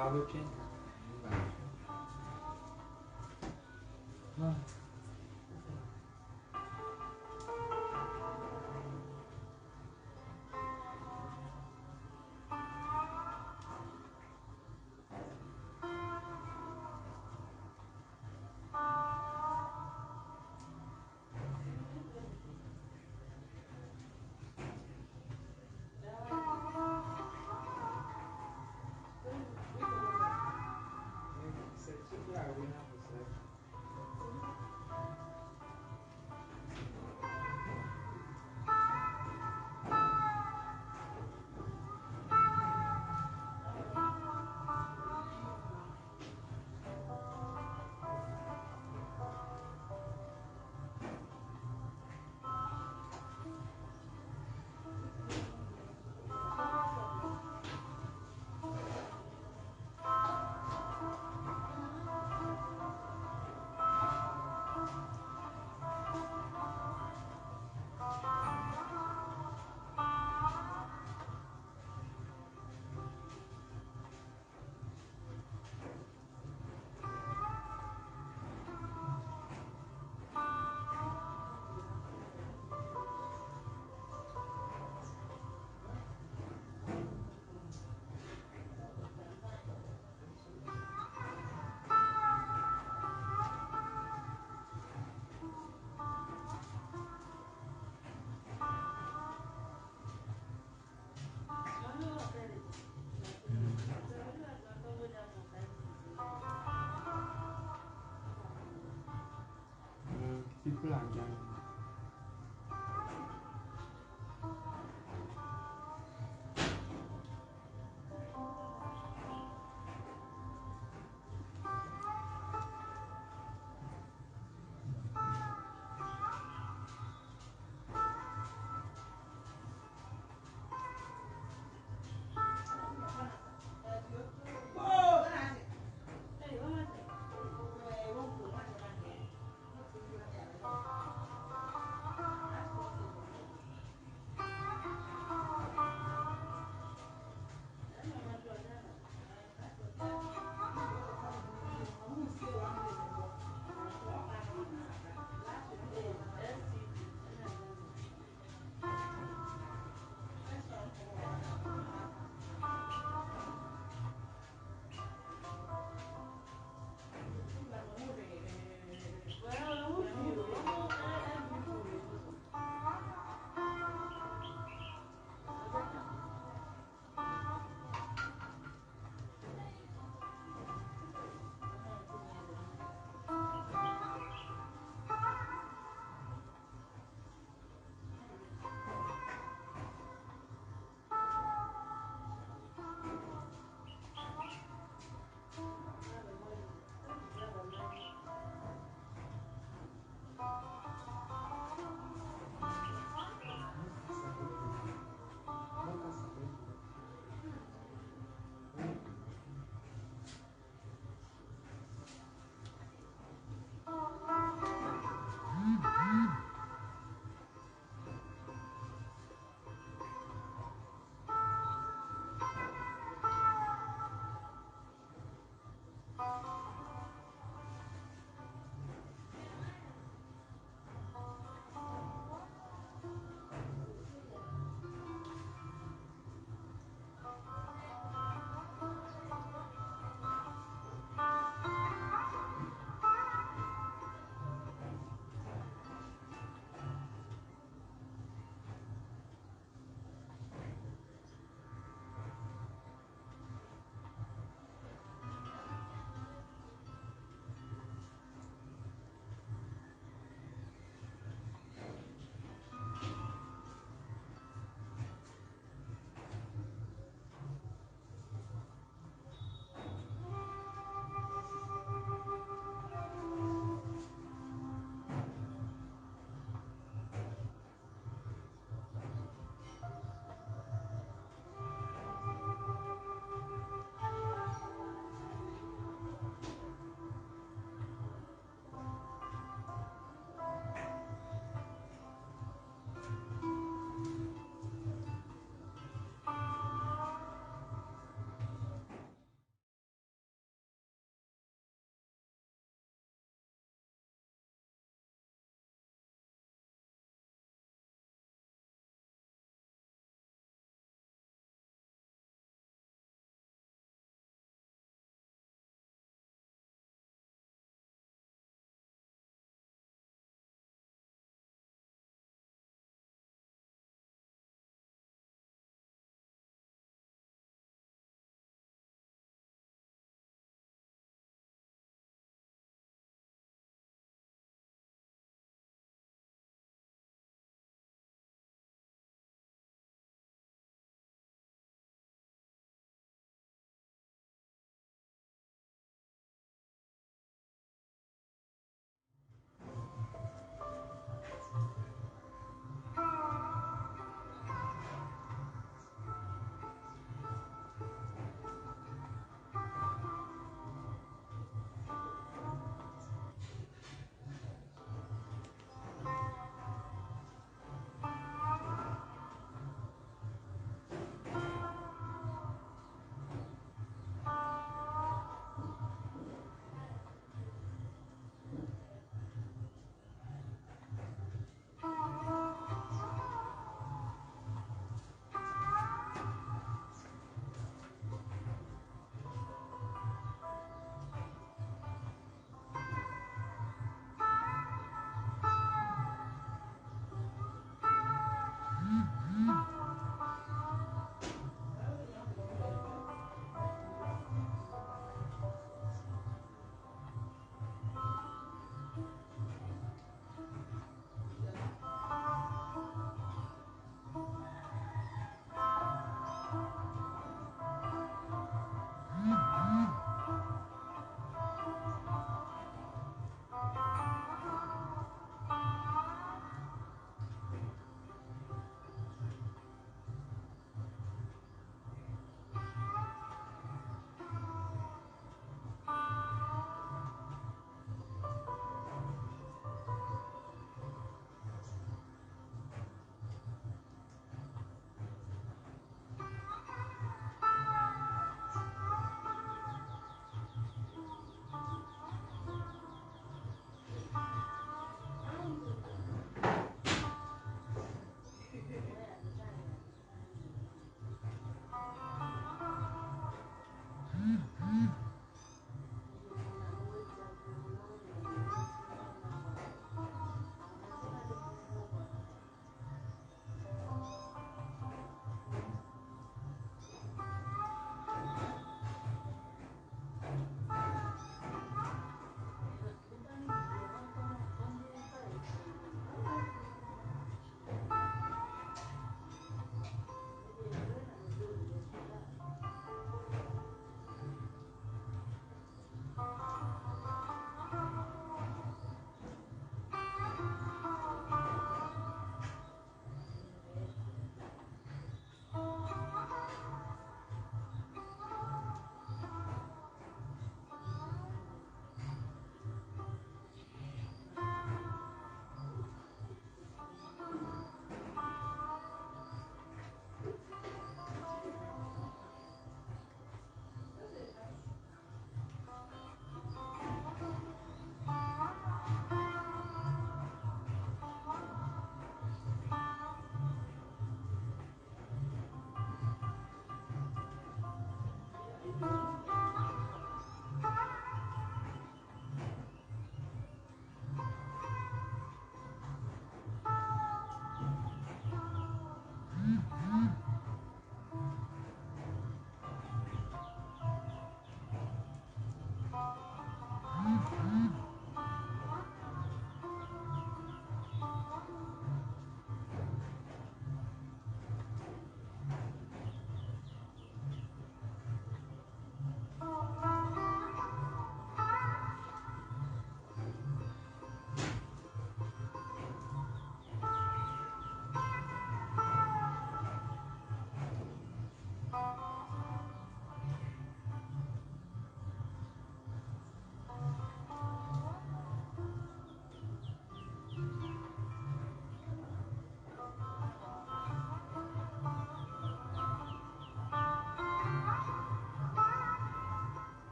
cao bên trên cả vâng. Itu lagi.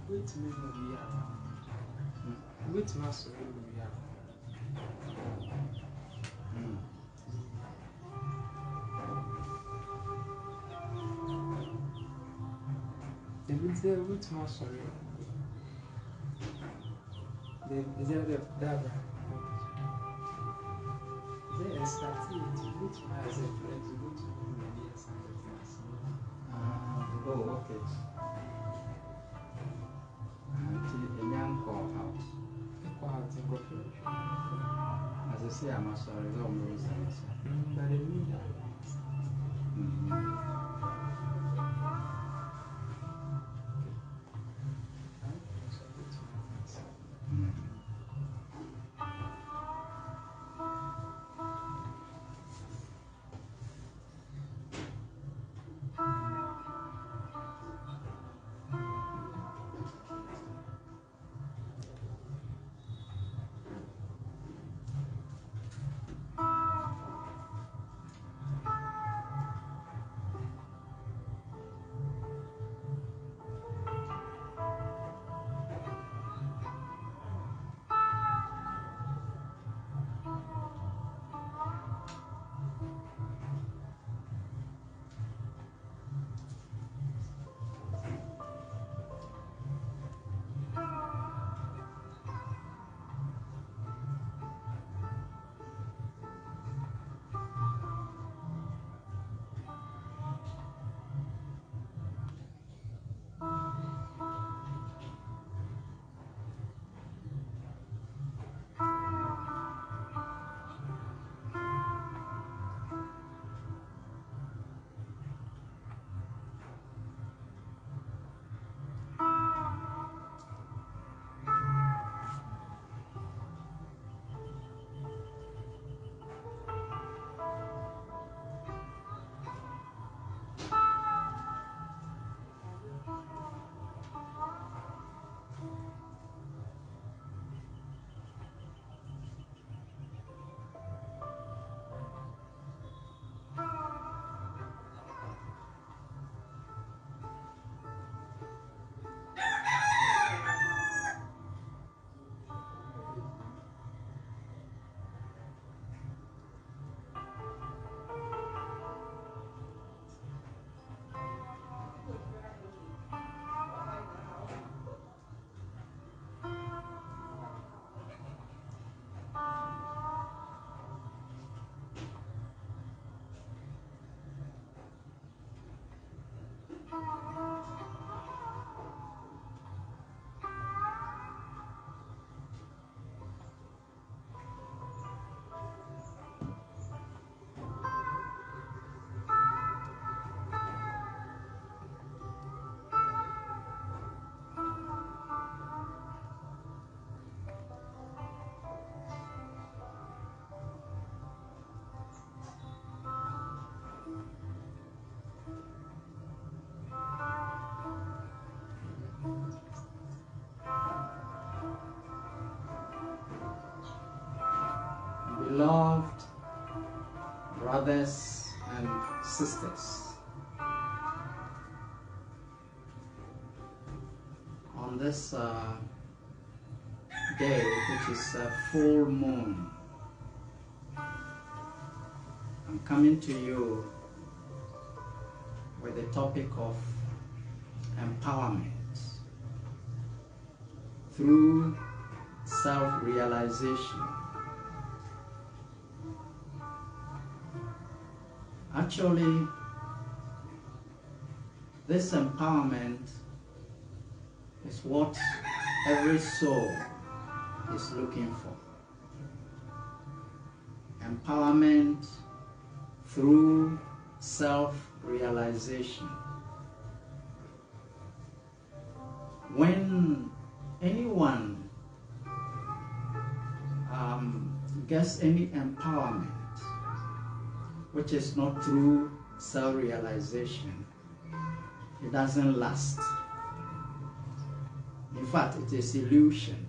Wait a minute, we are. Wait a minute, we are. The bit there, wait a minute, sorry. Is there the dabra? There is starting to which has a friend to go to maybe a sign of things. Oh, okay. A young call out. A quiet and go for it. As I say, I'm sorry, no more sense. But I mean that. Beloved brothers and sisters, on this day, which is a full moon, I'm coming to you with the topic of empowerment. through self-realization. Actually, this empowerment is what every soul is looking for. Empowerment through self-realization. When anyone gets any empowerment which is not through self-realization, it doesn't last. In fact, it is illusion.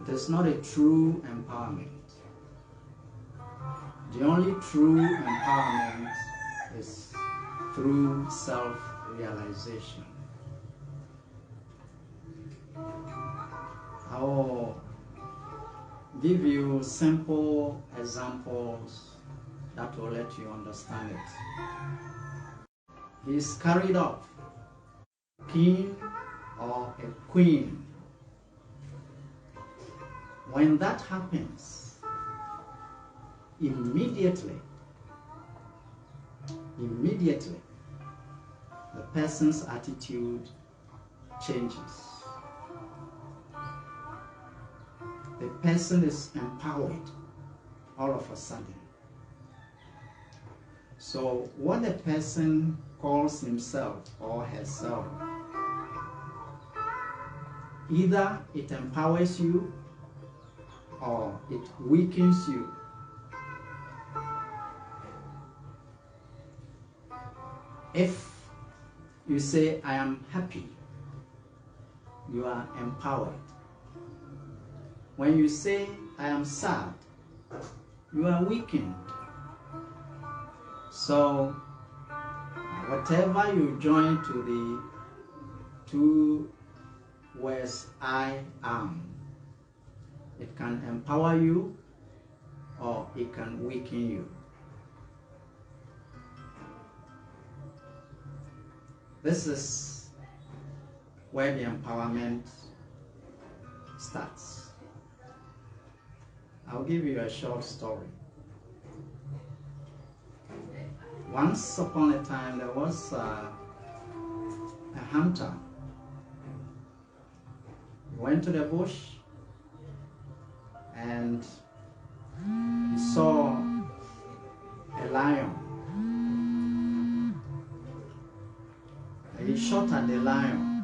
It is not a true empowerment. The only true empowerment is through self-realization. I will give you simple examples that will let you understand it. He is carried off, king or a queen. When that happens, immediately, the person's attitude changes. The person is empowered all of a sudden. So what a person calls himself or herself, either it empowers you or it weakens you. If you say, I am happy, you are empowered. When you say, I am sad, you are weakened. So, whatever you join to the two words, I am, it can empower you or it can weaken you. This is where the empowerment starts. I'll give you a short story. Once upon a time, there was a hunter. He went to the bush and he saw a lion. He shot at the lion,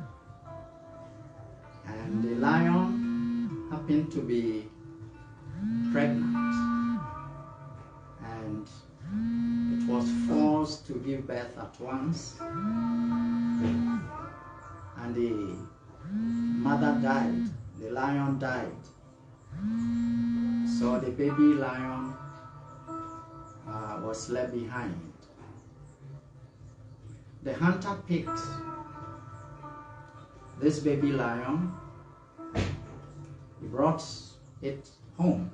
and the lion happened to be pregnant, and it was forced to give birth at once, and the mother died, the lion died. So the baby lion was left behind. The hunter picked this baby lion, he brought it home.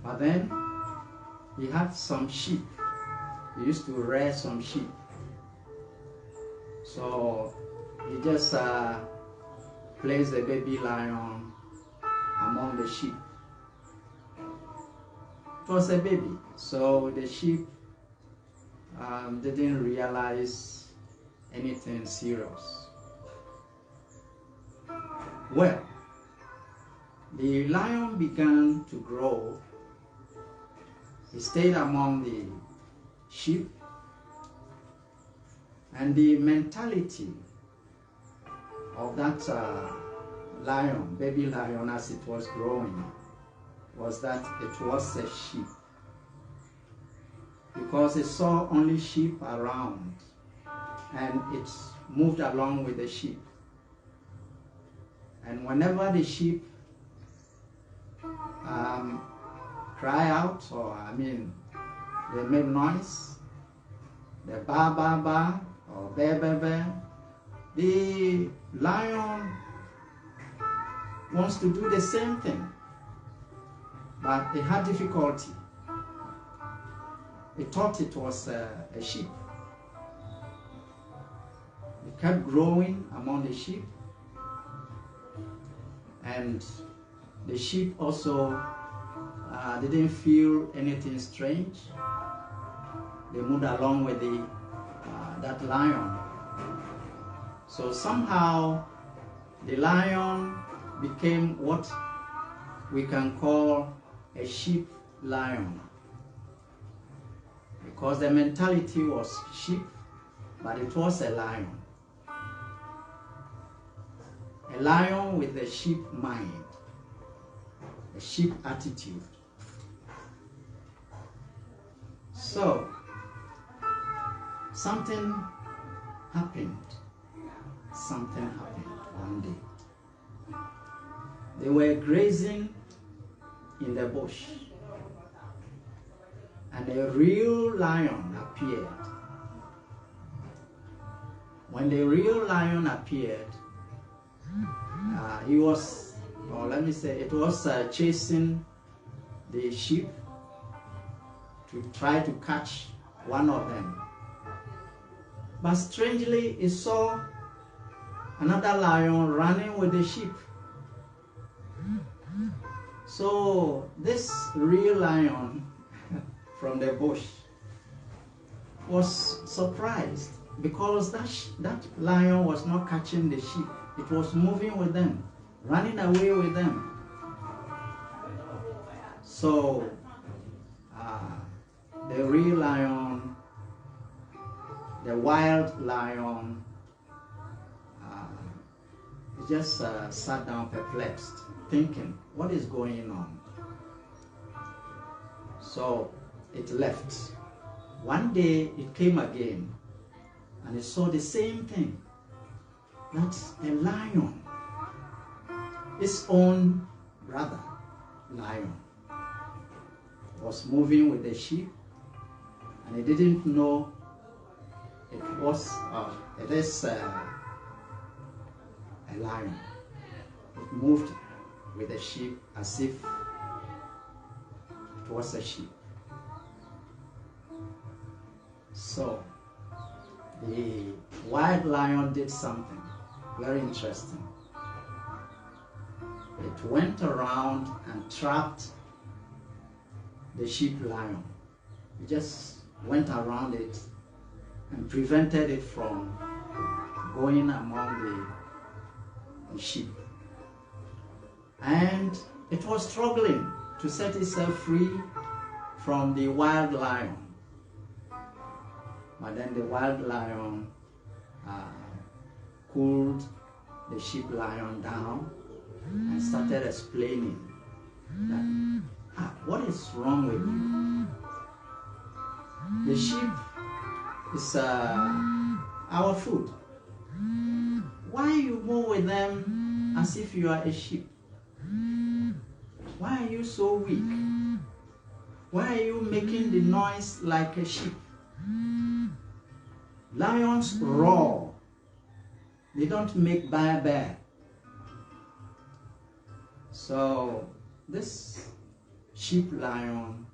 But then he had some sheep. He used to rear some sheep. So he just placed the baby lion among the sheep. It was a baby, so the sheep didn't realize anything serious. Well, the lion began to grow. He stayed among the sheep, and the mentality of that lion, baby lion, as it was growing, was that it was a sheep, because it saw only sheep around and it moved along with the sheep. And whenever the sheep cry out, or they make noise, they ba ba ba or bear bear bear, the lion wants to do the same thing, but it had difficulty. It thought it was a sheep. It kept growing among the sheep, And the sheep also didn't feel anything strange. They moved along with that lion. So somehow the lion became what we can call a sheep lion, because the mentality was sheep, but it was a lion. A lion with a sheep mind, a sheep attitude. So, something happened. Something happened one day. They were grazing in the bush, and a real lion appeared. When the real lion appeared, he was, or let me say, it was chasing the sheep to try to catch one of them. But strangely, he saw another lion running with the sheep. So this real lion from the bush was surprised, because that lion was not catching the sheep. It was moving with them, running away with them. So the real lion, the wild lion, just sat down perplexed, thinking, what is going on? So it left. One day it came again, and it saw the same thing. That's a lion, its own brother lion, was moving with the sheep, and he didn't know it is a lion. It moved with the sheep as if it was a sheep. So the wild lion did something very interesting. It went around and trapped the sheep lion. It just went around it and prevented it from going among the sheep. And it was struggling to set itself free from the wild lion. But then the wild lion cooled the sheep lion down and started explaining that, what is wrong with you? The sheep is our food. Why you move with them as if you are a sheep? Why are you so weak? Why are you making the noise like a sheep? Lions roar. They don't make ba-ba. So this sheep lion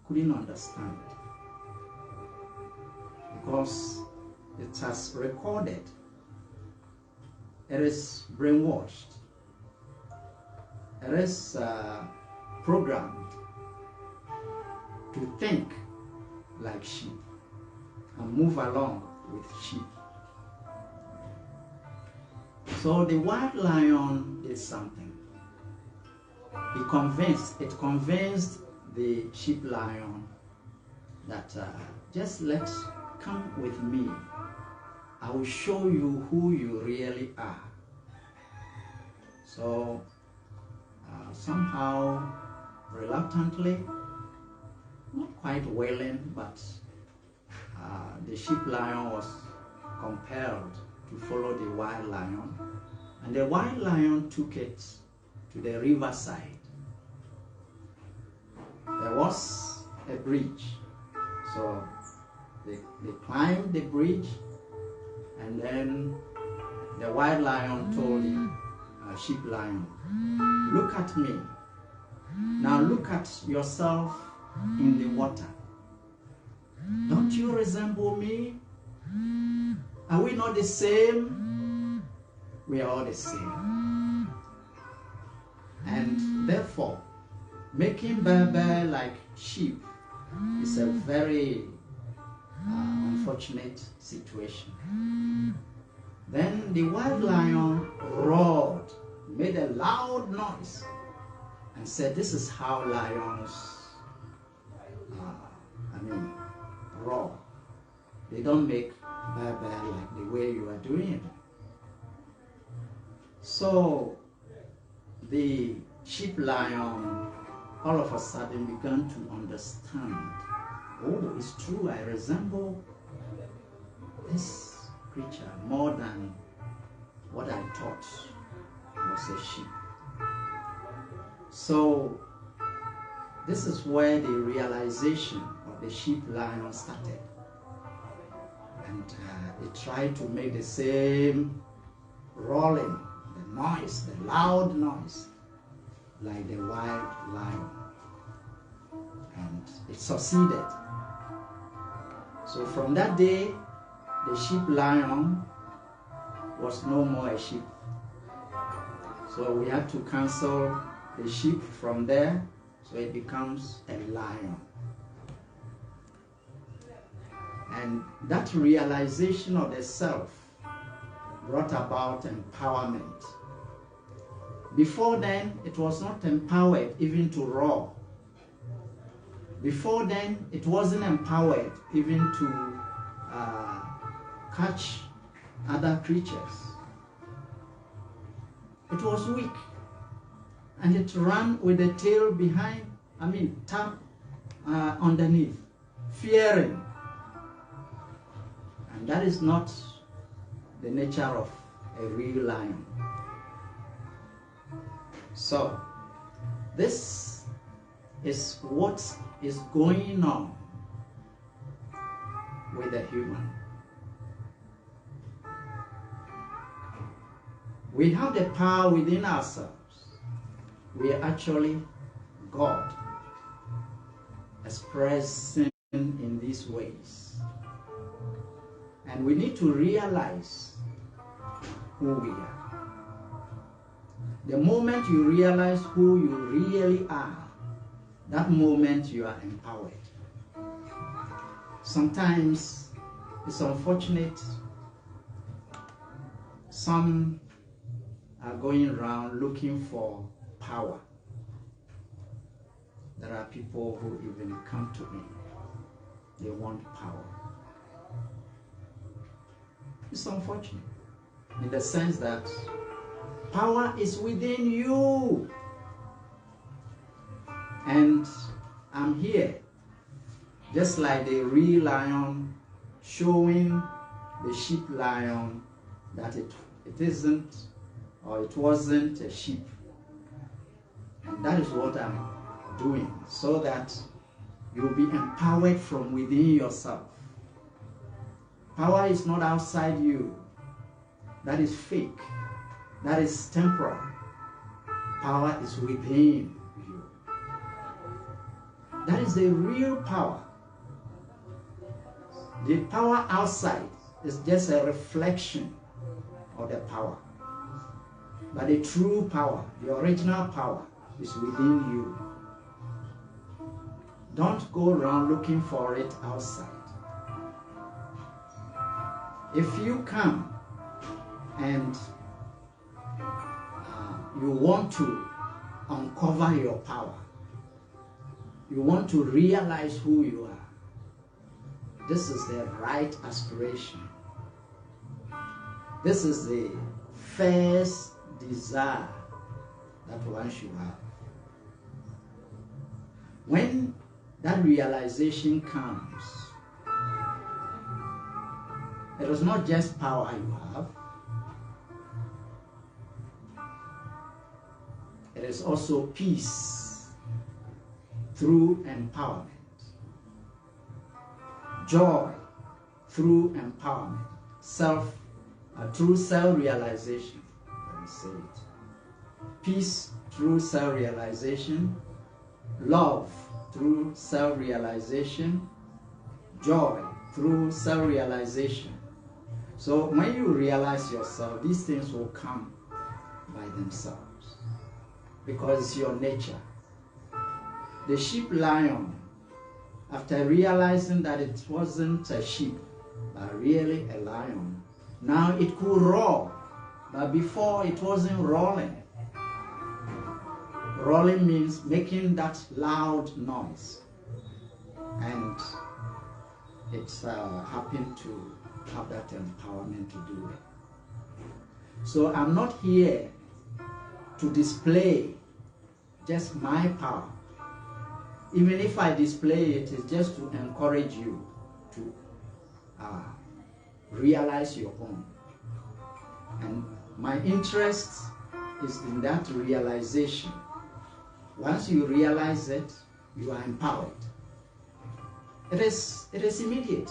couldn't understand, because it has recorded. It is brainwashed. It is programmed to think like sheep and move along with sheep. So the wild lion did something. It convinced the sheep lion that just come with me. I will show you who you really are. So somehow, reluctantly, not quite willing, but the sheep lion was compelled to follow the wild lion, and the wild lion took it to the riverside. There was a bridge, so they climbed the bridge, and then the wild lion told the sheep lion, look at me. Now look at yourself in the water. Don't you resemble me? Are we not the same? We are all the same. And therefore, making bear like sheep is a very unfortunate situation. Then the wild lion roared, made a loud noise, and said, "This is how lions, roar. They don't make bear like the way you are doing it." So the sheep lion all of a sudden began to understand, oh, it's true, I resemble this creature more than what I thought was a sheep. So this is where the realization of the sheep lion started. And it tried to make the same roaring, the noise, the loud noise, like the wild lion. And it succeeded. So from that day, the sheep lion was no more a sheep. So we had to cancel the sheep from there, so it becomes a lion. And that realization of the self brought about empowerment. Before then, it was not empowered even to roar. Before then, it wasn't empowered even to catch other creatures. It was weak. And it ran with the tail behind, tap underneath, fearing. And that is not the nature of a real lion. So, this is what is going on with the human. We have the power within ourselves. We are actually God expressing in these ways. And we need to realize who we are. The moment you realize who you really are, that moment you are empowered. Sometimes it's unfortunate. Some are going around looking for power. There are people who even come to me. They want power. It's unfortunate in the sense that power is within you. And I'm here, just like the real lion, showing the sheep lion that it isn't, or it wasn't a sheep. And that is what I'm doing, so that you'll be empowered from within yourself. Power is not outside you. That is fake. That is temporal. Power is within you. That is the real power. The power outside is just a reflection of the power. But the true power, the original power, is within you. Don't go around looking for it outside. If you come and you want to uncover your power, you want to realize who you are, this is the right aspiration. This is the first desire that one should have. When that realization comes, it is not just power you have, it is also peace through empowerment, joy through empowerment, through self-realization. Let me say it. Peace through self-realization, love through self-realization, joy through self-realization. So when you realize yourself, these things will come by themselves. because it's your nature. The sheep lion, after realizing that it wasn't a sheep, but really a lion, now it could roar, but before it wasn't roaring. Roaring means making that loud noise, and it happened to have that empowerment to do it. So I'm not here to display just my power. Even if I display it, it's just to encourage you to realize your own. And my interest is in that realization. Once you realize it, you are empowered. It is immediate.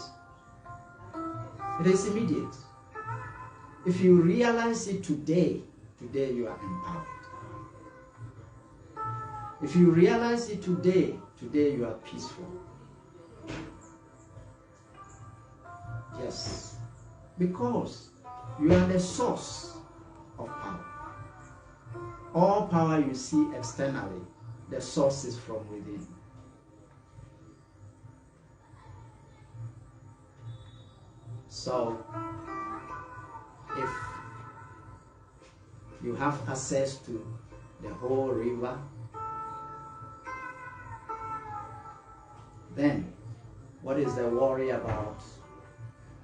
It is immediate. If you realize it today you are empowered. If you realize it today you are peaceful. Yes. Because you are the source of power. All power you see externally, the source is from within. So, if you have access to the whole river, then what is the worry about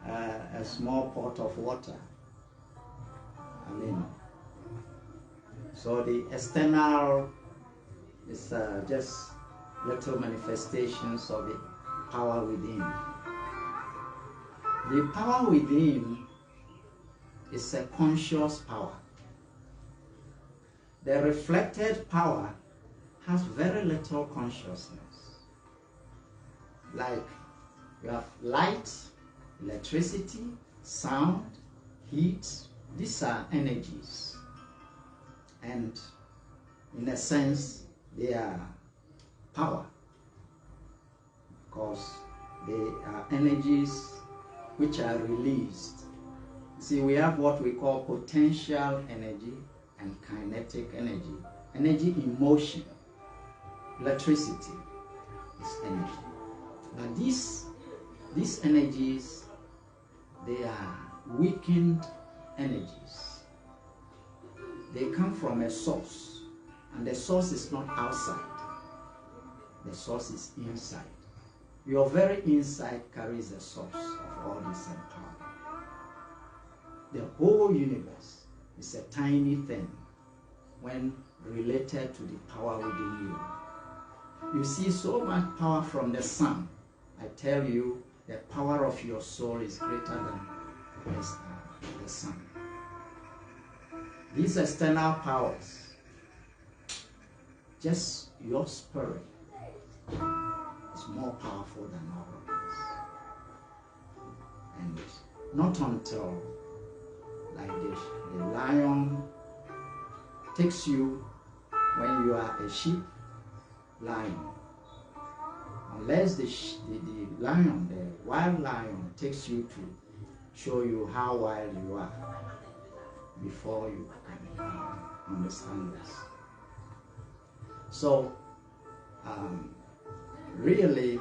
a small pot of water? I mean, so the external is just little manifestations of the power within. The power within is a conscious power. The reflected power has very little consciousness. Like you have light, electricity, sound, heat. These are energies. And in a sense, they are power. Because they are energies which are released. See, we have what we call potential energy and kinetic energy. Energy in motion. Electricity is energy. But these energies, they are weakened energies. They come from a source, and the source is not outside. The source is inside. Your very inside carries the source of all this empowerment. The whole universe is a tiny thing when related to the power within you. You see so much power from the sun. I tell you, the power of your soul is greater than the sun. These external powers, just your spirit is more powerful than all of this. And not until, like this, the lion takes you when you are a sheep lion. Unless the lion, the wild lion, takes you to show you how wild you are before you can understand this. So, really,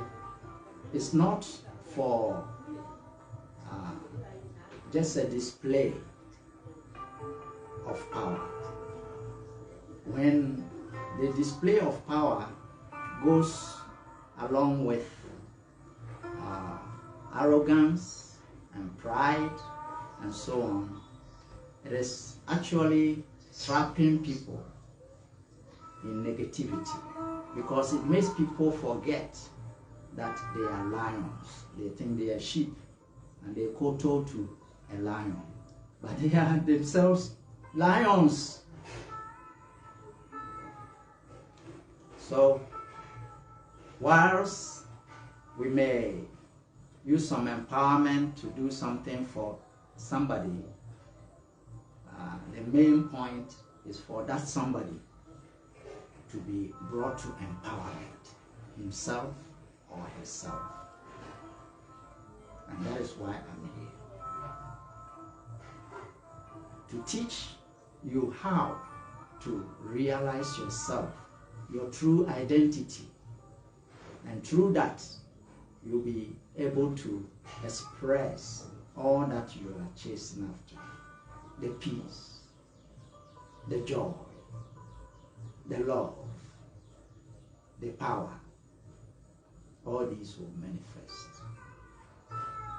it's not for just a display of power. When the display of power goes along with arrogance and pride and so on, it is actually trapping people in negativity, because it makes people forget that they are lions. They think they are sheep and they kowtow to a lion, but they are themselves lions. So whilst we may use some empowerment to do something for somebody, the main point is for that somebody to be brought to empowerment, himself or herself. And that is why I'm here. To teach you how to realize yourself, your true identity. And through that, you'll be able to express all that you are chasing after. The peace, the joy, the love, the power. All these will manifest.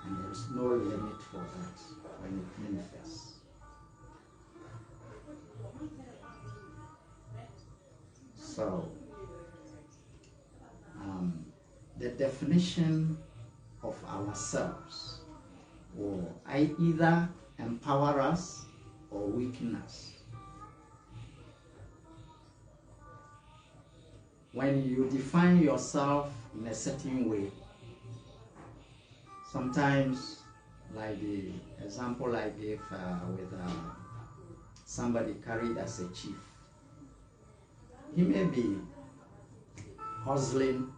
And there is no limit for that when it manifests. So, the definition of ourselves will either empower us or weaken us. When you define yourself in a certain way, sometimes, like the example I gave with somebody carried as a chief, he may be hustling,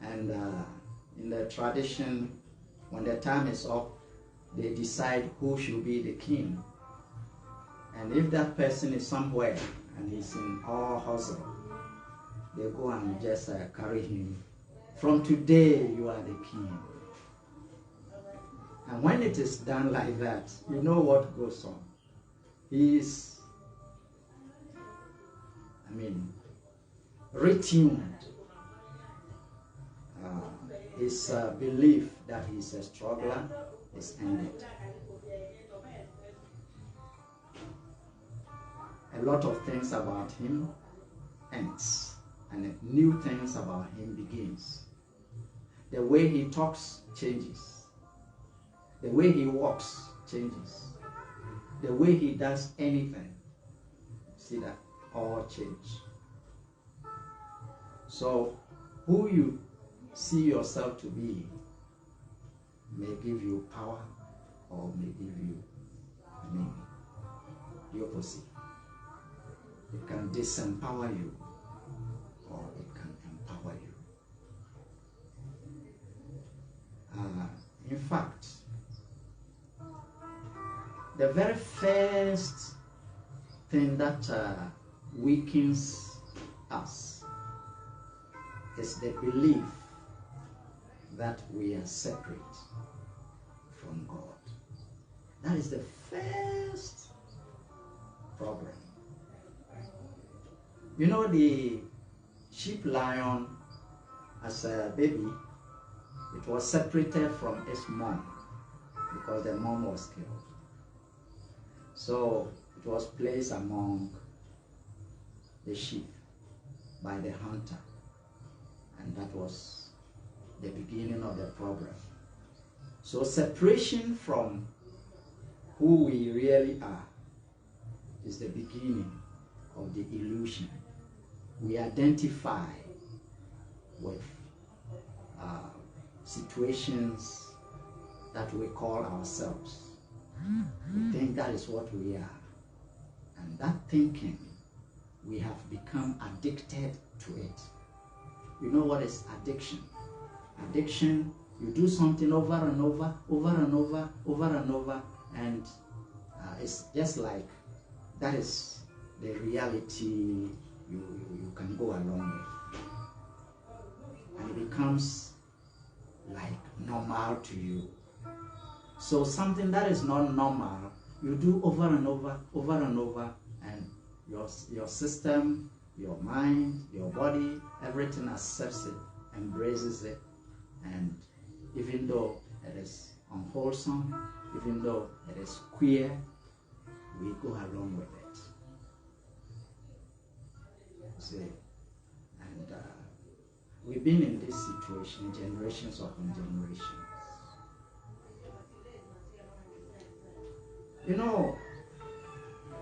and in the tradition, when the time is up, they decide who should be the king. And if that person is somewhere and he's in all hustle, they go and just carry him. From today, you are the king. And when it is done like that, you know what goes on. He is, retuned. His belief that he's a struggler is ended. A lot of things about him ends, and new things about him begins. The way he talks changes. The way he walks changes. The way he does anything. See that? All change. So, who you see yourself to be may give you power or may give you the opposite. It can disempower you or it can empower you. In fact, the very first thing that weakens us is the belief that we are separate from God. That is the first problem. You know, the sheep lion as a baby, it was separated from its mom because the mom was killed. So it was placed among the sheep by the hunter. And that was the beginning of the problem. So separation from who we really are is the beginning of the illusion. We identify with situations that we call ourselves. We think that is what we are. And that thinking, we have become addicted to it. You know what is addiction? Addiction, you do something over and over, and it's just like that is the reality you can go along with. And it becomes like normal to you. So something that is not normal, you do over and over, and your system, your mind, your body, everything accepts it, embraces it, and even though it is unwholesome, even though it is queer, we go along with it. See, and we've been in this situation generations upon generations. You know,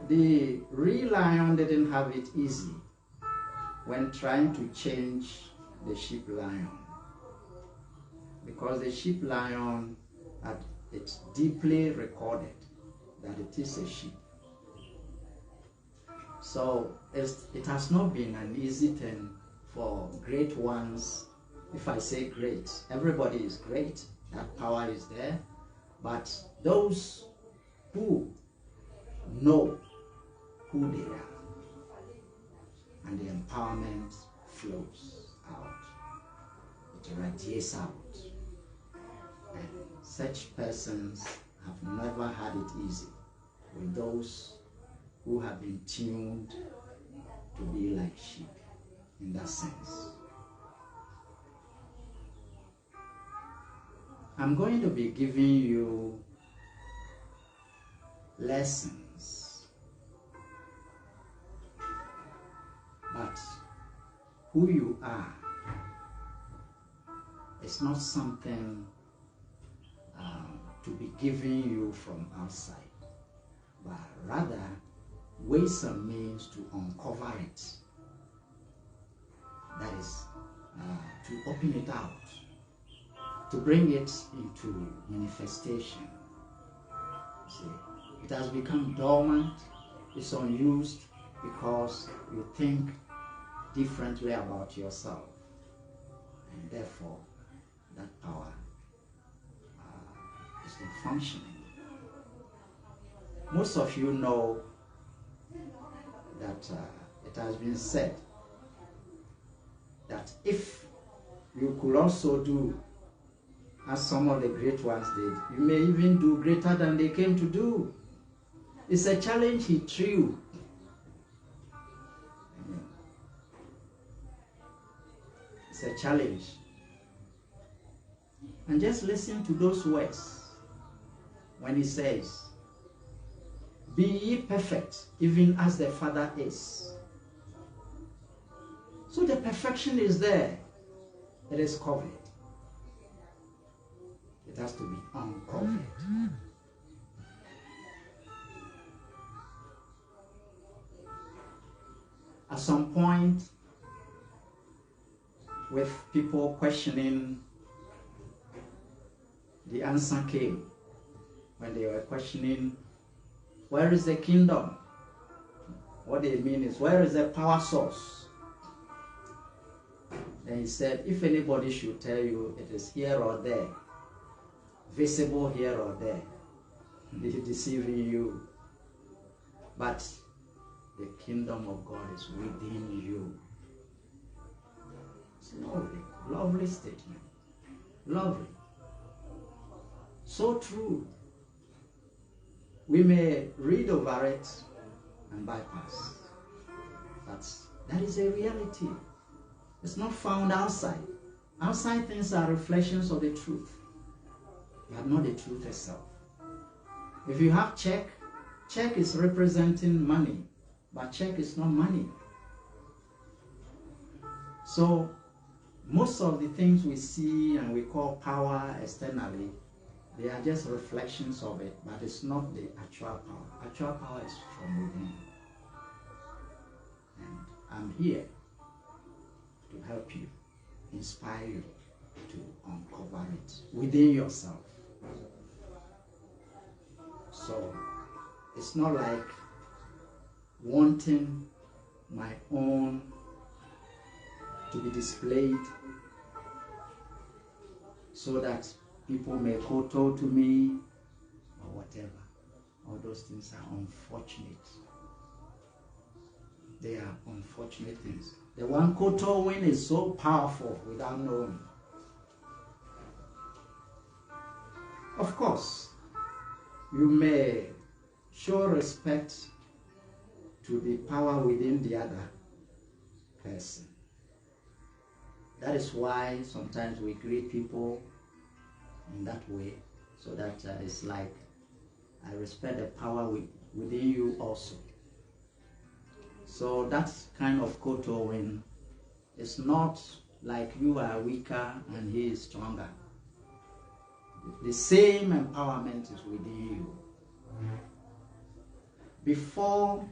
the real lion didn't have it easy when trying to change the sheep lion, because the sheep lion it's deeply recorded that it is a sheep. So it has not been an easy thing for great ones. If I say great, everybody is great, that power is there, but those who know who they are, and the empowerment flows out. It radiates out. And such persons have never had it easy with those who have been tuned to be like sheep in that sense. I'm going to be giving you lessons, but who you are is not something to be given you from outside, but rather ways and means to uncover it. That is, to open it out, to bring it into manifestation. See, it has become dormant, it's unused because you think differently about yourself, and therefore that power is not functioning. Most of you know that it has been said that if you could also do as some of the great ones did, you may even do greater than they came to do. It's a challenge he threw. It's a challenge. And just listen to those words when he says, "Be ye perfect, even as the Father is." So the perfection is there. It is covered. It has to be uncovered. At some point, with people questioning, the answer came when they were questioning, where is the kingdom? What they mean is, where is the power source? Then he said, if anybody should tell you it is here or there, visible here or there, they are deceiving you. But the kingdom of God is within you. It's lovely, lovely statement. Lovely. So true. We may read over it and bypass. But that is a reality. It's not found outside. Outside things are reflections of the truth, but not the truth itself. If you have check is representing money, but check is not money. So most of the things we see and we call power externally, they are just reflections of it, but it's not the actual power. Actual power is from within. And I'm here to help you, inspire you to uncover it within yourself. So it's not like wanting my own to be displayed so that people may kowtow to me or whatever. All those things are unfortunate. They are unfortunate things. The one kowtowing is so powerful without knowing. Of course, you may show respect to the power within the other person. That is why sometimes we greet people in that way, so that it's like, I respect the power within you also. So that kind of kowtowing is not like you are weaker and he is stronger. The same empowerment is within you. Before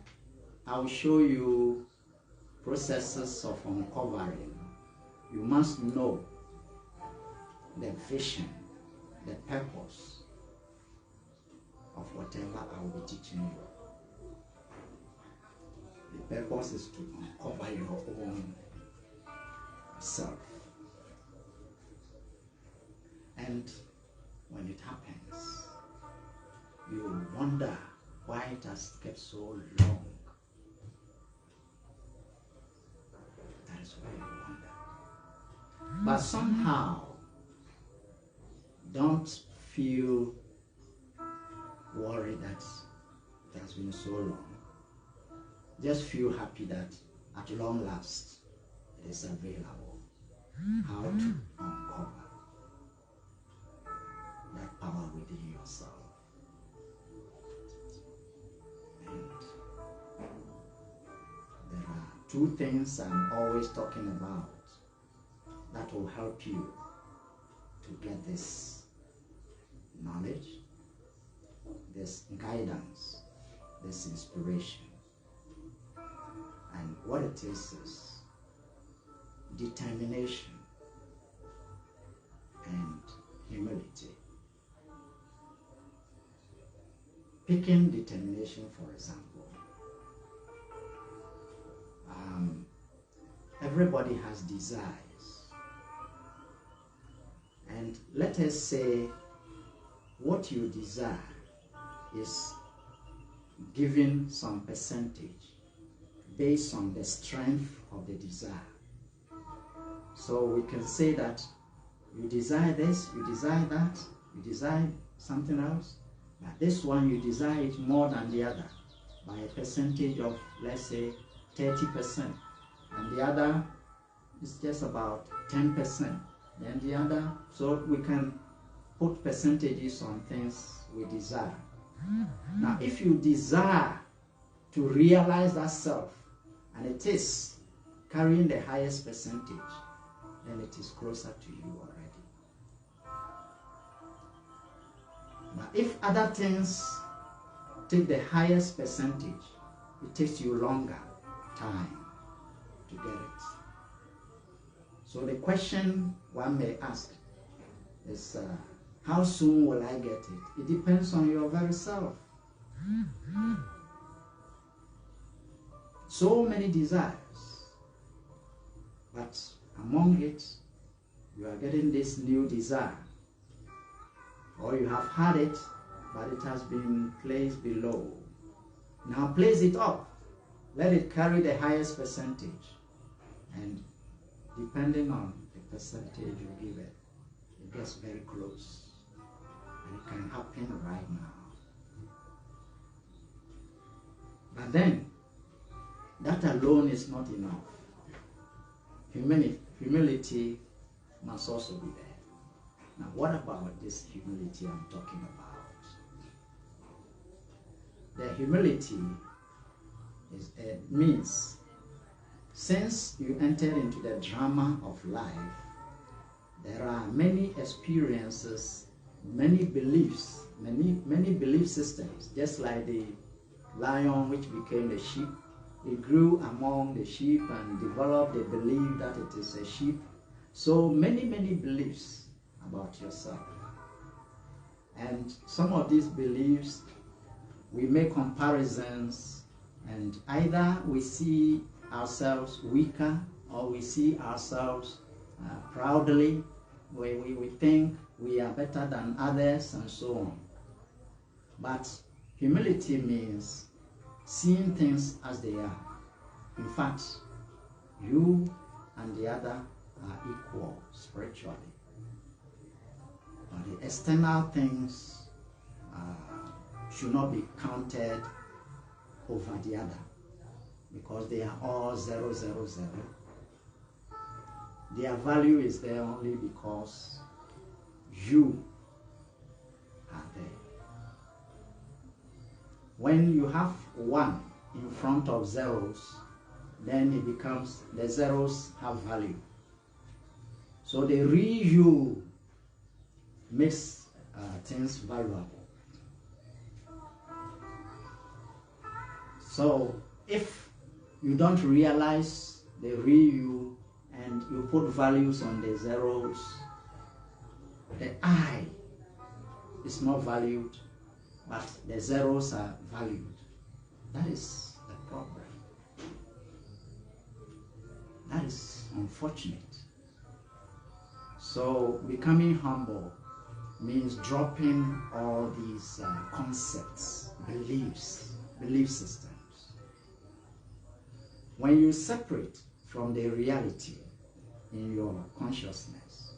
I will show you processes of uncovering, you must know the vision, the purpose of whatever I will be teaching you. The purpose is to uncover your own self. And when it happens, you will wonder why it has kept so long. you want that. But somehow, don't feel worried that it has been so long. Just feel happy that at long last it is available. How to uncover that power within yourself. And there are two things I'm always talking about that will help you to get this knowledge, this guidance, this inspiration. And what it is determination and humility. Picking determination, for example, everybody has desires. And let us say what you desire is given some percentage based on the strength of the desire. So we can say that you desire this, you desire that, you desire something else, but this one you desire it more than the other by a percentage of, let's say, 30%, and the other is just about 10%. Then the other, so we can put percentages on things we desire. Now, if you desire to realize that self, and it is carrying the highest percentage, then it is closer to you already. Now, if other things take the highest percentage, it takes you longer time to get it. So the question one may ask is, how soon will I get it? It depends on your very self. So many desires, but among it, you are getting this new desire, or you have had it, but it has been placed below. Now place it up. Let it carry the highest percentage, and depending on the percentage you give it, it gets very close, and it can happen right now. But then, that alone is not enough. Humility must also be there. Now, what about this humility I'm talking about? The humility means, since you enter into the drama of life, there are many experiences, many beliefs, many belief systems, just like the lion which became the sheep. It grew among the sheep and developed the belief that it is a sheep. So many beliefs about yourself. And some of these beliefs, we make comparisons, and either we see ourselves weaker or we see ourselves proudly. We think we are better than others and so on. But humility means seeing things as they are. In fact, you and the other are equal spiritually. But the external things should not be counted over the other, because they are all 0, 0, 0. Their value is there only because you are there. When you have 1 in front of zeros, then it becomes, the zeros have value. So the real you makes things valuable. So if you don't realize the real you and you put values on the zeros, the I is not valued, but the zeros are valued. That is the problem. That is unfortunate. So becoming humble means dropping all these concepts, belief systems. When you separate from the reality in your consciousness.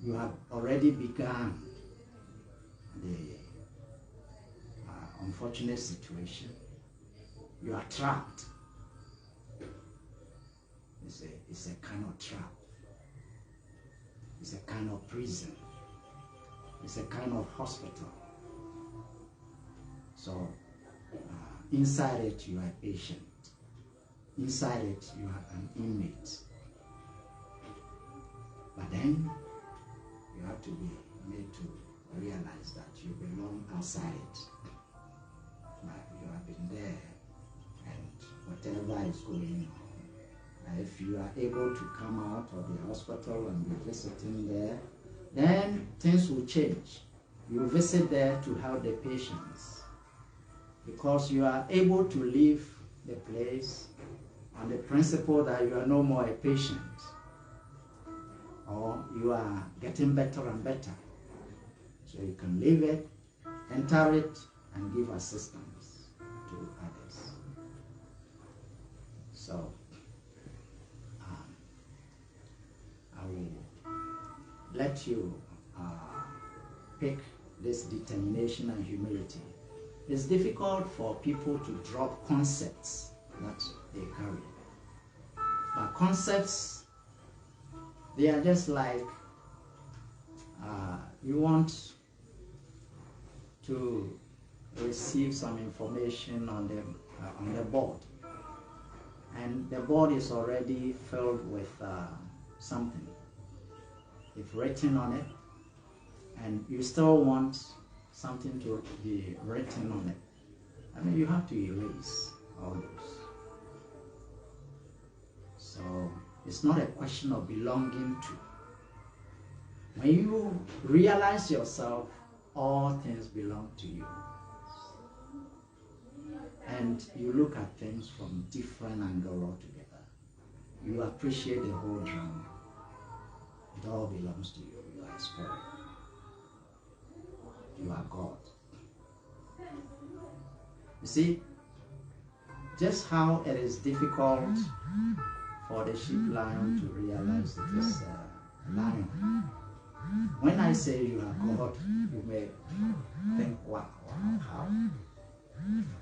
You have already begun the unfortunate situation. You are trapped. It's a kind of trap. It's a kind of prison. It's a kind of hospital. So inside it you are a patient. Inside it you are an inmate. But then you have to be made to realize that you belong outside it. But you have been there, and whatever is going on, if you are able to come out of the hospital and be visiting there, then things will change. You visit there to help the patients, because you are able to leave the place on the principle that you are no more a patient, or you are getting better and better. So you can leave it, enter it, and give assistance to others. So I will let you pick this determination and humility. It's difficult for people to drop concepts that they carry. But concepts, they are just like you want to receive some information on the board, and the board is already filled with something. It's written on it, and you still want something to be written on it. I mean, you have to erase all those. So it's not a question of belonging to. When you realize yourself, all things belong to you. And you look at things from different angle altogether. You appreciate the whole drama. It all belongs to you. You are a spirit. You are God. You see, just how it is difficult for the sheep lion to realize that it's a lion. When I say you are God, you may think, wow, how?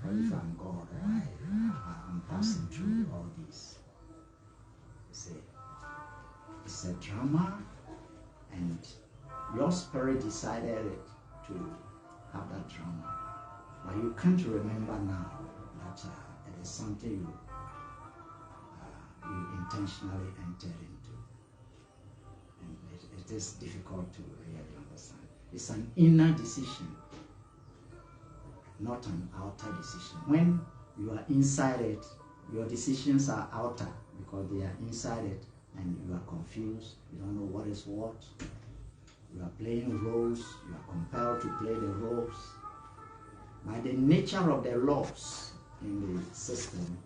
What if I'm God, or I'm passing through all this? You see, it's a drama, and your spirit decided it to have that drama. But you can't remember now that it is something you intentionally entered into. And it is difficult to really understand. It's an inner decision, not an outer decision. When you are inside it, your decisions are outer because they are inside it, and you are confused. You don't know what is what. You are playing roles. You are compelled to play the roles. By the nature of the laws in the system,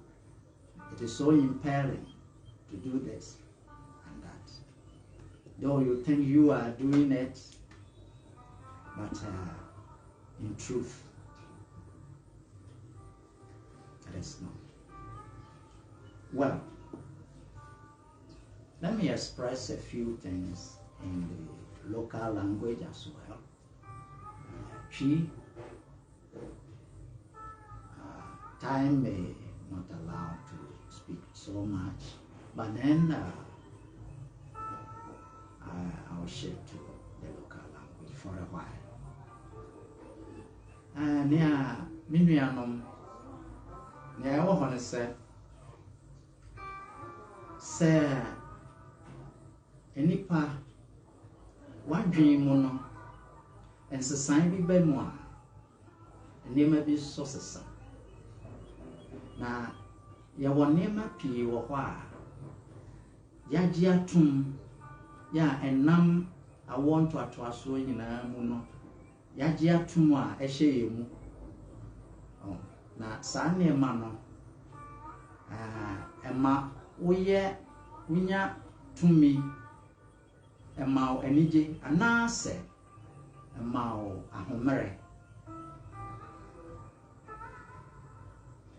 it is so impelling to do this and that. Though you think you are doing it, but in truth, it is not. Well, let me express a few things in the local language as well. Time may not allow to speak so much, but then I'll shift to the local language for a while. Nia minuanom nia ewo ho ne se enipa wadwen mu no ensesan bi ba mu a enema bi so sesa na ya wonema pii wo ho a ya ji atum ya enam awonto atoaso nyina mu no ya ji atum a ehye yemu na saa nema no ema woye wunya tumi ema enije anase ema ahomere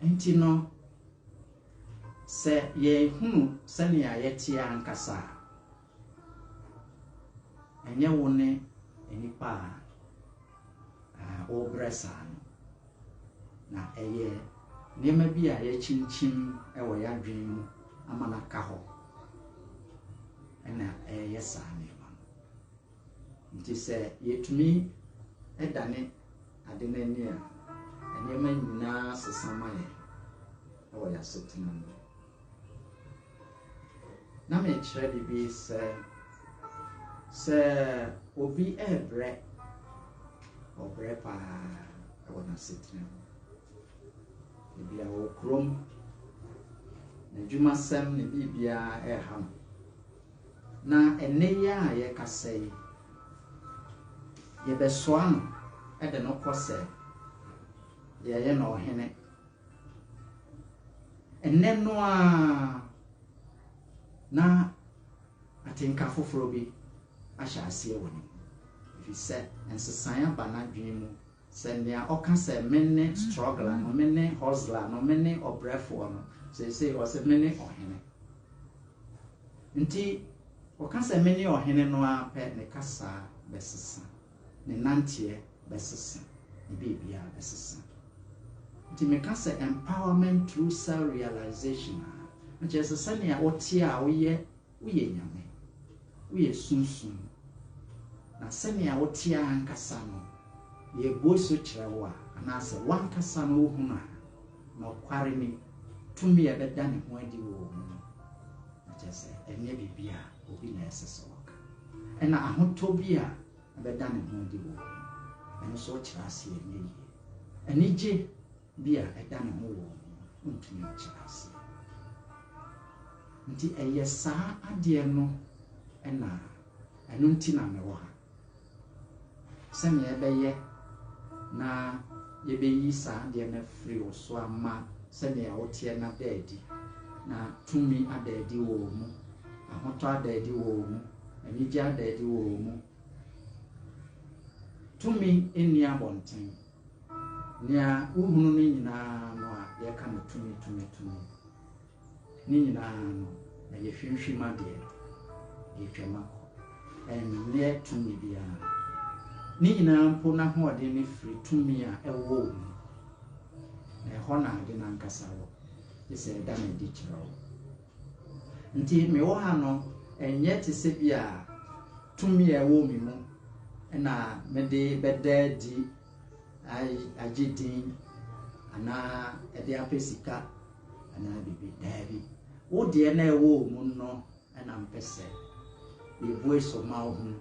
enti no se ye hunu sania yeti ankasa enye wone enipa obresa na eye nema bi a ye chinchim ewo ya dwen mu amana ka ho ena eye sane ma nti se yetumi edane ade nani a enema nyina sesama ye ewo ya setina na me chere bibi se obi ebre obre pa ewo na setina bibia wo krom na djuma sem ne bibia eham na eneya ye kasei ye besoa no ede no kose ye no ohene enne no a na atenka foforo bi ahya ase woni if you said ensesan aba na dwen mu senya oka se menne struggle no menne hustler no menne obrefo no say o se menne ohene nti oka se menne ohene no a pe ne kasa besesa ne nantie besesa ne bibia besesa nti me kasa empowerment through self realization nti sesa ne a otia wo ye nyame wo ye sunsun na senya otia ankasa no ye boso chirewa anase wankasa no ohuna na kware ni tumi e beda ne ho adi wo na chese enye bibia obi na esese waka ena ahoto bia beda ne ho adi wo eno so chirase enye yi enije bia eda ne ho wo ntumi chirase nti eye saa ade no ena eno nti na me wo ha senya ebeye na yebeyi sa de na free oso ama sene otie na dedi na tumi adedi wo mu ahoto adedi wo mu anije adedi wo mu tumi eni abonten nia uhunu ni nyina no a ye ka no tumi ni nyina no na ye hwehwe ma de ye twema en ne tumi bia ni nyina mpo na ho ode ne free tumi a ewo mu na ho na ade na nkasa wo ise da na di kiro nti me wo ha no enye te se bia tumi ewo mi mu na me de beda di agidin ana ede apesika ana bibi dabi wo de na ewo mu no na mpese the voice of my own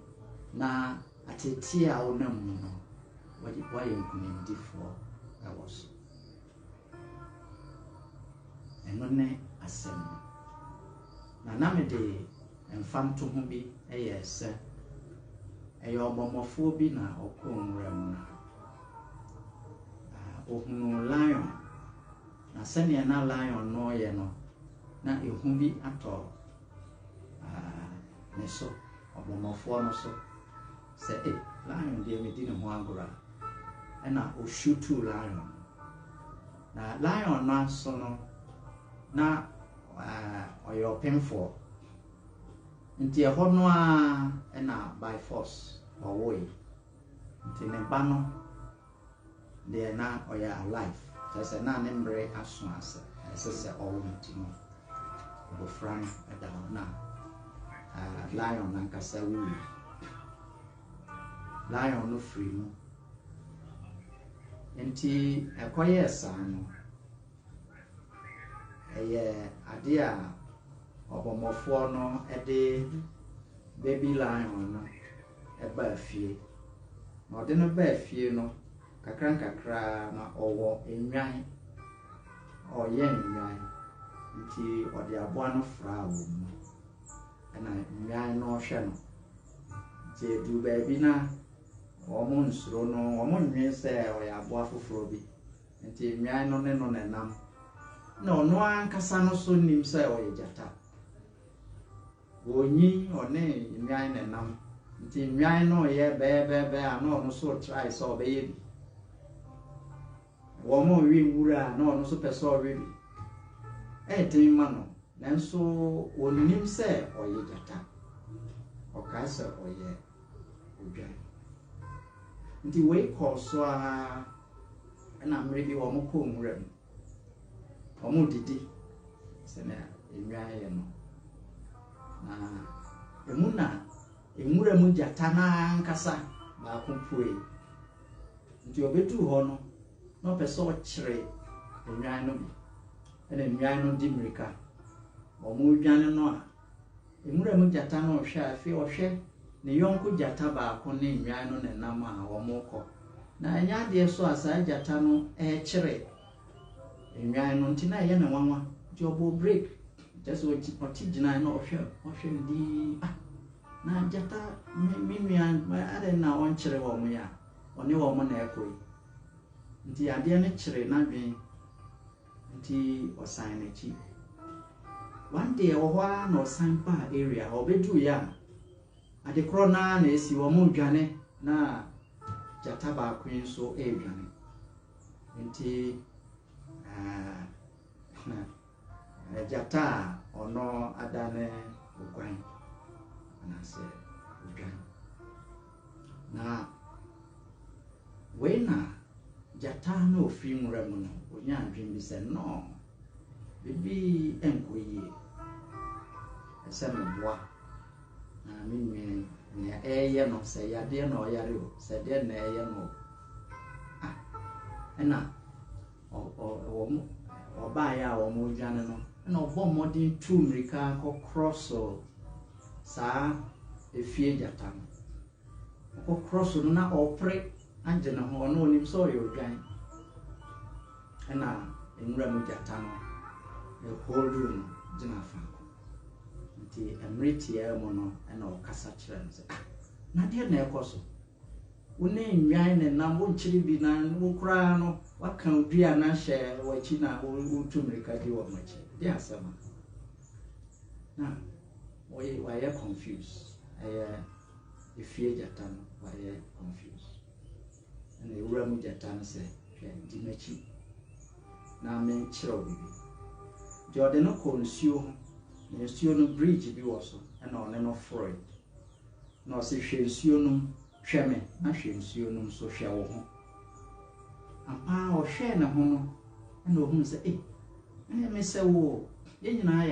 na ateti a wona mu no why nkunimdi for I was enone asem na me de emfam to ho bi eyese eyobomofo bi na okonwura mu na ohunu lion na sene na lion no ye no na ehu bi ato ne so obomofo no so say lion dey me di no ho agora na o shoot lion na lion na so no na oyo painful nti e ho no a na by force or way nti ne ba no de na oya alive say na ne mbre aso ase say all nti no go fran da na lion na nkasa wu lion no free no nti ekoye sa no eye ade a obomofo no ede baby lion no eba afie na ode no ba afie no kakra na owo enwan oye enwan nti ode aboa no fra wo mu na enwan no hwe no je du baby na omo nsuro no omo nwen se oya aboa foforo bi nti enwan no ne no nenam no no ankasa no so nim se oye jata onyi one enwan nenam nti enwan no ye be ano no so try so be ye womo wi wura no no so peso wi mano nanso wonim se oye jata oka se oye odwan nti we call so na mre bi wo mo ko nwura mu omo didi se na enwan ye no na emuna enwura mu jata na nkasa ba kompue nti obedu ho no no pese o kire enwan no bi ene enwan no di mrika omo dwane no a enwura mu jata no hwe afi ohwe ne yonko jata ba ko ne enwan no ne nam a omo ko na anya de so asa jata no kire enwan no nti na ye na wanwa nti obo break just oti gina no ohwe di na jata mi ma ade na on kire wo mo ya oni wo mo na ekoi nti ade ne kire na dwen nti osan na chi one day ohwa na osan pa area obedu ya ade kro na esi wo mo dwane na jata ba kwin so dwane nti jata ono adane ogwan na se odwan na wena jata no ofiri nwura mu no onya adwen bi se no bibi enkoyi ese mboa na minwe ne eye no se yade no oyare o se de na eye no ena oba ya wo mo dwane no na obo modin tu mrika ko cross sa efie jata no ko cross no na opre anje na ho no onim so yo dwan na enwura mu jata no e hold room jina fa nti emriti ya mo no na okasa kire no se na de na ekoso wone nwan ne nam wo nchiri bi na wo kura no waka odua na hye wachi na wo tumrika di wo machi de asema na why are confused efie jata no why are confused and the ura mu jata no se di machi na men chiro bibi jode no ko nsuo no bridge bi wo so na one no froid na o se hwe nsuo no hweme na hwe nsuo no so hwe wo ho apa o hwe na ho no na o hu se ene me se wo ye nyina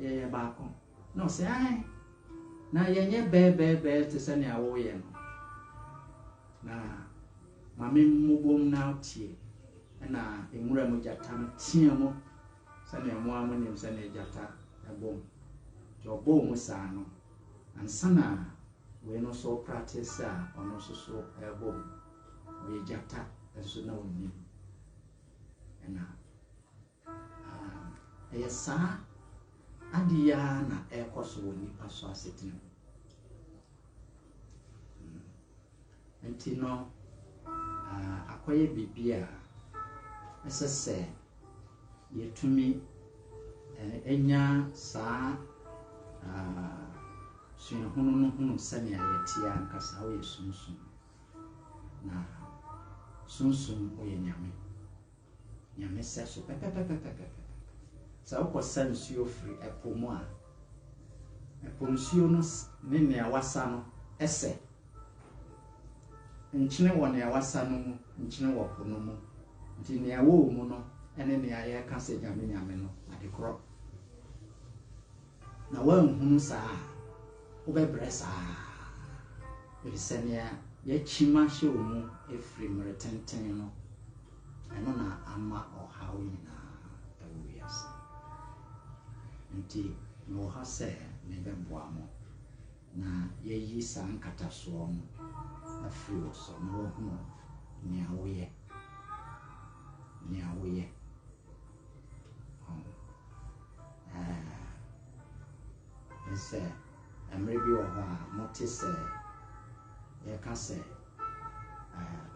ye ba ko no se ai na ye nye be te se ne awo ye no na mame mubom na tie na enwura mu jata no tie mo se ne mo amonim se ne jata ebom jo bom sa no ansana we no so practice ono so ebom we jata eso na oni na sa adia na ekoso woni paso asetino entino akoye bibia esese yetumi enya sa shin hunu sani ayetia nkasa we sunsun na sunsun oye nyame seso pepe sa uko sensio free epomo a eponsio no ne ne awasa no ese nchine wo ne awasa no nchine wo pono mu nti ne awo mu no ene ne aye ka se nyame no adekro na wanhunu saa obebresa elisenia ye chima hye omu efri mretenten no eno na ama ohawo nyina tawias nti no ha se ne beboa mo na ye yi san kataso mo afri so no hu ni awoye ese emre bi wo ha moti se ye ka se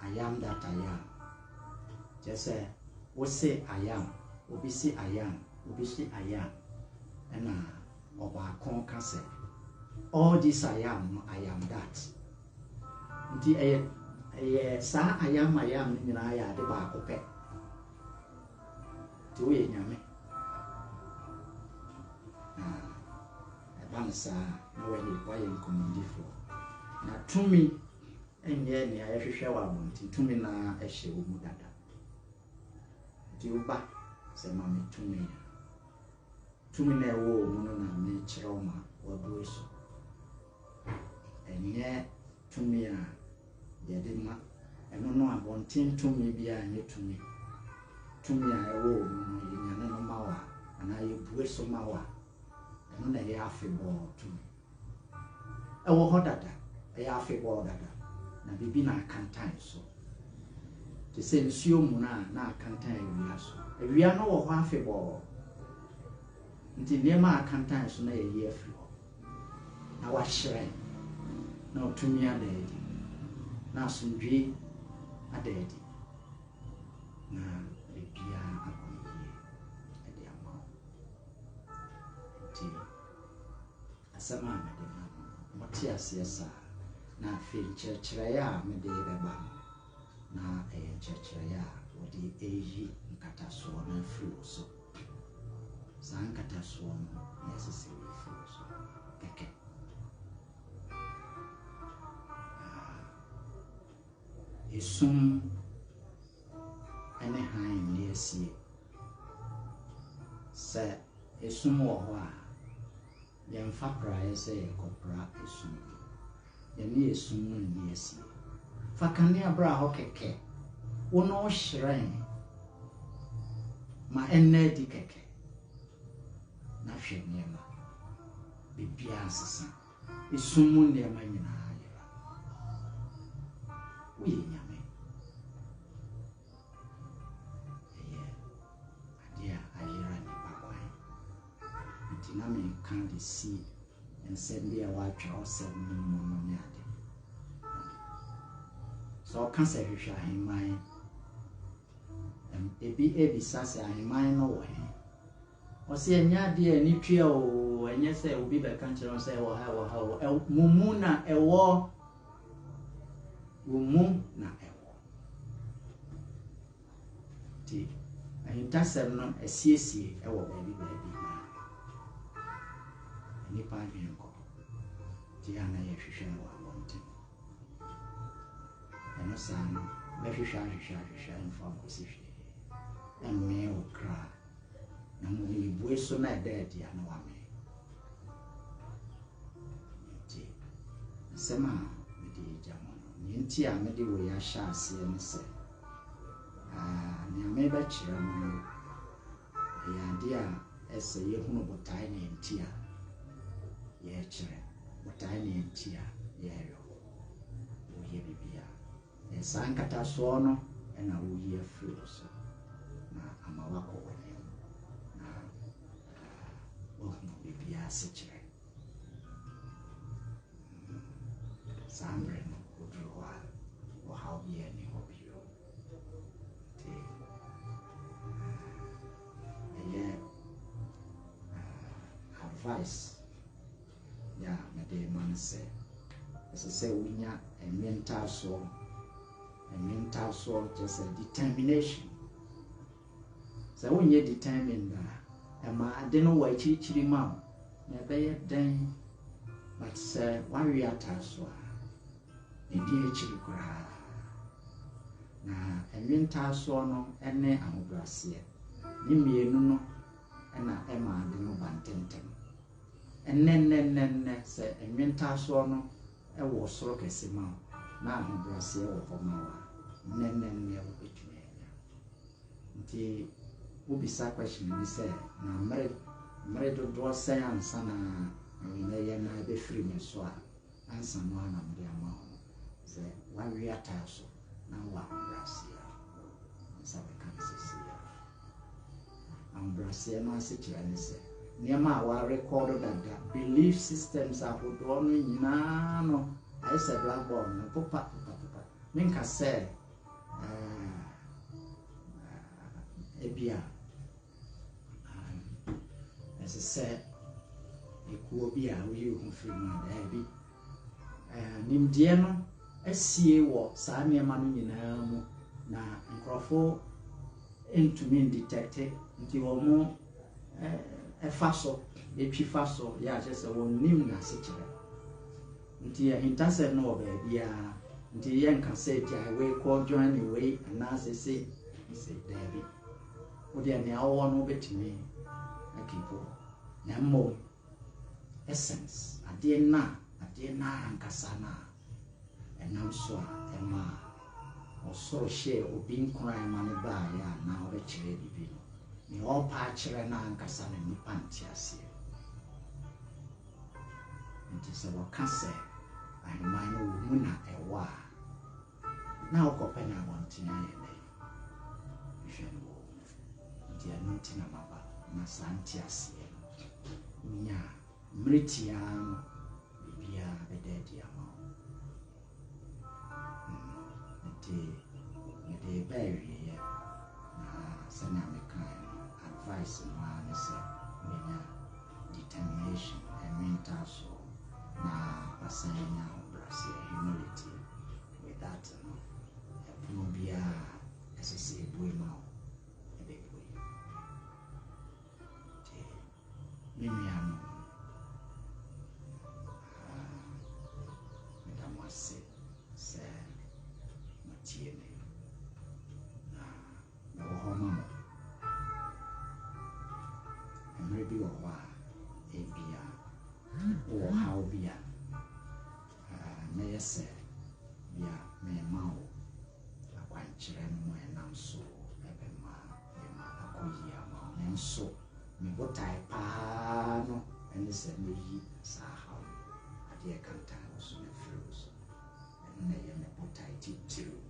I am that I am just say we say I am obi say I am obi say I am and oba kon ka se all this I am that nti sa I am nyina ya de ba ko pe to we nyame bansa na why in community for na tumi enye ne ayehwehwe wa bonti tumi na ehye wo mu dada ti uba se mami tumi na ewo mu no na me kyerɛ ma wadu eso enye tumi a yɛde ma ɛno no abɔnten tumi bi a nye tumi a ewo mu no yɛnyane no ma wa ana yɛbu eso ma wa ɛno na yɛ afebɔ tumi ɛwɔ hɔ dada ɛyɛ afebɔ dada na bibi na akantan so te sɛ nsuo mu na akantan awia so awia no wɔ hɔ afebɔ nti nneɛma akantan so na yɛyɛ afiri hɔ na wahyerɛn na otumi adaadi na asomdwe adaadi na bibia akɔyie ɛde ama wo nti asɛm a mede ma no mote aseɛ saa na afei nkyerɛkyerɛeɛ a mede bɛba no na ɛyɛ nkyerɛkyerɛeɛ a wɔde ɛyi nkatasoɔ no afiri wo so saa nkatasoɔ no na yɛsesɛ wɔ afiri wo so kɛkɛ esum ɛne han ne asie sɛ esum wɔ hɔ a yɛmfa praeɛ sɛ yɛkɔpra esum yɛne esum no ne asie fa kanea bra hɔ kɛkɛ wo na ɔhyerɛn ma ɛnna di kɛkɛ na hwɛ nneɛma bibia sesa esum mu nneɛma nyinaa yɛra woyɛ nyame ɛyɛ adeɛ a ayera nipa kwan nti na menka de si nsɛm bi a wɔatwerɛ ɔsɛm no mu ne ade sɛ ɔka sɛ hwehwɛ ahemman ebi ebisa sɛ ahemman no wɔ he ɔsɛ ɛnyɛ adeɛ ani tua o ɛnyɛ sɛ obi bɛka nkyerɛ sɛ ɛwɔ ha mumu na ɛwɔ mumu na ɛwɔ nti ahintasɛm no asiesie ɛwɔ baabi nipa adwene nkɔ nti ana yɛhwehwɛ no wɔ abɔnten ɛno saa no bɛhwehwɛ mfa nkɔsi hwee ɛmmee wo kra na mo yɛbue so na ɛda adi a na wame nti nsɛm a mede yɛgya mo no ne nti a mede wɔ yɛ ahyɛ aseɛ ne sɛ nea mebɛkyerɛ mo no ɛyɛ adeɛ a ɛsɛ yɛhunu botae ne nti a yɛkyerɛ botae ne nti a yɛyɛ woyɛ bibia saa nkatasoɔ no ɛna woyi afiri wo so na ama wakɔ w'anim na wohunu bibia ase kyerɛ saa mmerɛ no woduru hɔ a wɔhaw biɛ ne hɔ bio nti ɛyɛ advice ya mede ma no sɛ ɛsɛ sɛ wonya ɛnwentasoɔ kyerɛ sɛ determination sɛ wonyɛ determined a ɛma ade no wɔ akyirikyiri ma wo na ɛbɛyɛ dɛn but sɛ woawe ataaso a ɛdi akyiri koraa na ɛnwentasoɔ no ɛne ahobrɛaseɛ ne mmienu no ɛna ɛma ade no ba ntɛntɛm ɛnɛ sɛ ɛnwentasoɔ no ɛwɔ soro kɛse ma wo na ahobrɛaseɛ wɔ hɔ ma wo a nɛnɛ wobɛtumi anya nti wobisa question bi sɛ na mmere dodoɔ sɛn ansa na ɛyɛ na ɛbɛfiri me so a ansa no a na mede ama wo sɛ woawe ataa so na wɔ ahobrɛaseɛ nsa bɛka no sɛsie a ahobrɛaseɛ no ase kyerɛ ne sɛ nneɛma a wɔarekɔdo dada belief systems ahodoɔ no nyinaa no ayɛ sɛ blackboard no popa menka sɛ ebia ɛsɛ sɛ ekuo bi a woyi ho firi mu adaa bi nimdeɛ no asie wɔ saa nneɛma no nyinaa mu na nkurɔfo into me detect nti omo ɛfa so etwi fa so ya kyerɛ won nim na se kyerɛ nti hintasɛ no baabi a nti yɛnka sɛ gya we call join away na se dabi wode ne awo no betimi akipo na mo essence ade na ankasa na ɛnam so a ɛma ɔsoro hyɛ obi nkran ma ne ba ya na ɔbɛkyerɛ bibi ne ɔpa kyerɛ na ankasa ne nipa ntiase nti sɛ wɔka sɛ ahemman no wɔ mu na ɛwɔ a na ɔkɔpɛ na wɔnten ayɛ dɛ hwɛ no wɔ nti ɛno nti na maba na saa ntiase nya mmeretia no biribiara bɛda adi ama wo nti mede bɛawieɛ na sɛnea mekae no advice no a ne sɛ menya determination and mental soul na pasan nya ahobrɛase humility with that no ɛpono biara ɛsɛ sɛ ɛbue ma wo ɛbɛbue nti me nua no meda mo ase sɛ matie me na mewɔ hɔ ma mo mmerɛ bi wɔ hɔ a ebia wɔ haw bi a mɛyɛ sɛ bia mɛma wo akwankyerɛ no mu ɛnam so ɛbɛma yɛma akɔyi ama wo nanso me botae paa no ɛne sɛ mɛyi saa haw adeɛ kantan wɔ so na firi wo so ɛno na ɛyɛ me botae titiriw